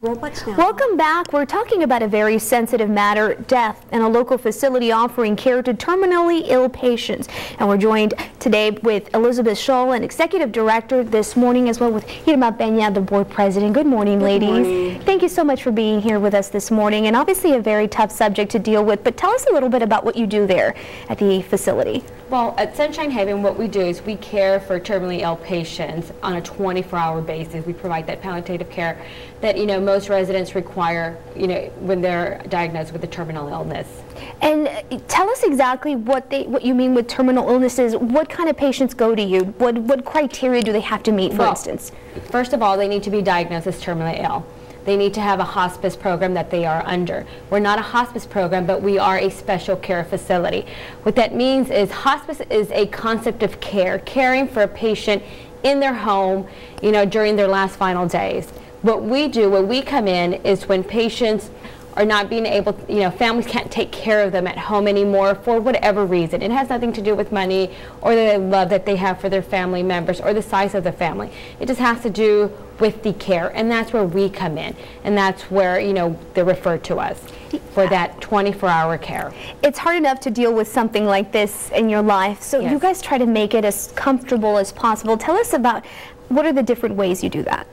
Welcome back. We're talking about a very sensitive matter, death, in a local facility offering care to terminally ill patients. And we're joined today with Elizabeth Shull, an executive director, this morning, as well with Irma Pena, the board president. Good morning, ladies. Good morning. Thank you so much for being here with us this morning, and obviously a very tough subject to deal with, but tell us a little bit about what you do there at the facility. Well, at Sunshine Haven, what we do is we care for terminally ill patients on a 24-hour basis. We provide that palliative care that, most residents require, when they're diagnosed with a terminal illness. And tell us exactly what you mean with terminal illnesses. What kind of patients go to you? What criteria do they have to meet, for instance? First of all, they need to be diagnosed as terminally ill. They need to have a hospice program that they are under. We're not a hospice program, but we are a special care facility. What that means is hospice is a concept of care, caring for a patient in their home, during their last final days. What we do, when we come in, is when patients are not being able, families can't take care of them at home anymore for whatever reason. It has nothing to do with money or the love that they have for their family members or the size of the family. It just has to do with the care, and that's where we come in, and that's where, they refer to us for that 24-hour care. It's hard enough to deal with something like this in your life, so yes. You guys try to make it as comfortable as possible. Tell us about what are the different ways you do that?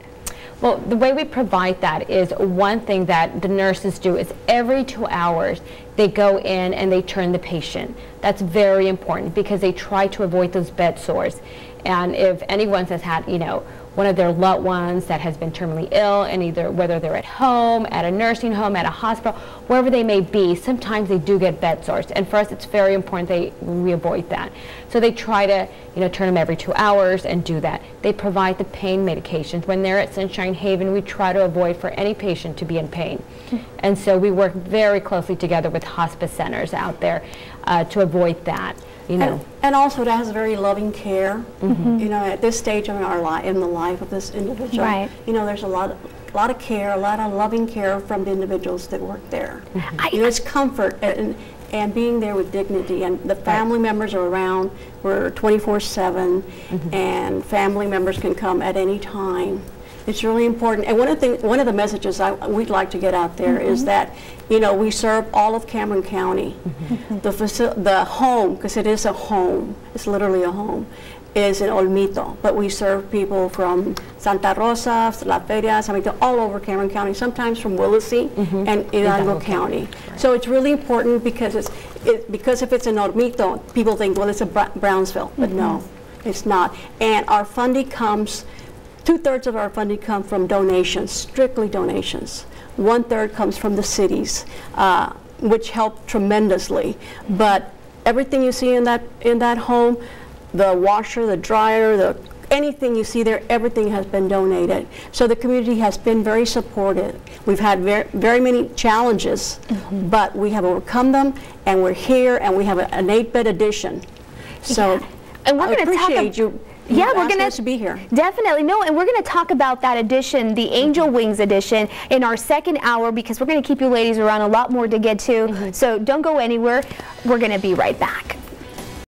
Well, the way we provide that is one thing that the nurses do is every 2 hours they go in and they turn the patient. That's very important because they try to avoid those bed sores. And if anyone has had, one of their loved ones that has been terminally ill, and whether they're at home, at a nursing home, at a hospital, wherever they may be, sometimes they do get bed sores. And for us, it's very important we avoid that. So they try to, turn them every 2 hours and do that. They provide the pain medications. When they're at Sunshine Haven, we try to avoid for any patient to be in pain. And so we work very closely together with hospice centers out there to avoid that. And also it has very loving care. At this stage of our life, in the life of this individual, right. There's a lot of care, a lot of loving care from the individuals that work there. It's comfort and being there with dignity, and the family members are around. We're 24/7, and family members can come at any time. It's really important. And one of the messages we'd like to get out there is that, we serve all of Cameron County. The home, because it is a home, it's literally a home, is in Olmito. But we serve people from Santa Rosa, La Feria, San Miguel, all over Cameron County, sometimes from Willacy and Hidalgo County. Right. So it's really important because because if it's in Olmito, people think, well, it's a Brownsville. But no, it's not. And our funding comes, 2/3 of our funding come from donations, strictly donations. 1/3 comes from the cities, which help tremendously. But everything you see in that home, the washer, the dryer, anything you see there, everything has been donated. So the community has been very supportive. We've had very many challenges, but we have overcome them, and we're here, and we have an 8-bed addition. So and we're I appreciate you. Yeah, we're going to be here. Definitely. No, and we're going to talk about that edition, the Angel Wings edition, in our second hour, because we're going to keep you ladies around a lot more to get to. So don't go anywhere. We're going to be right back.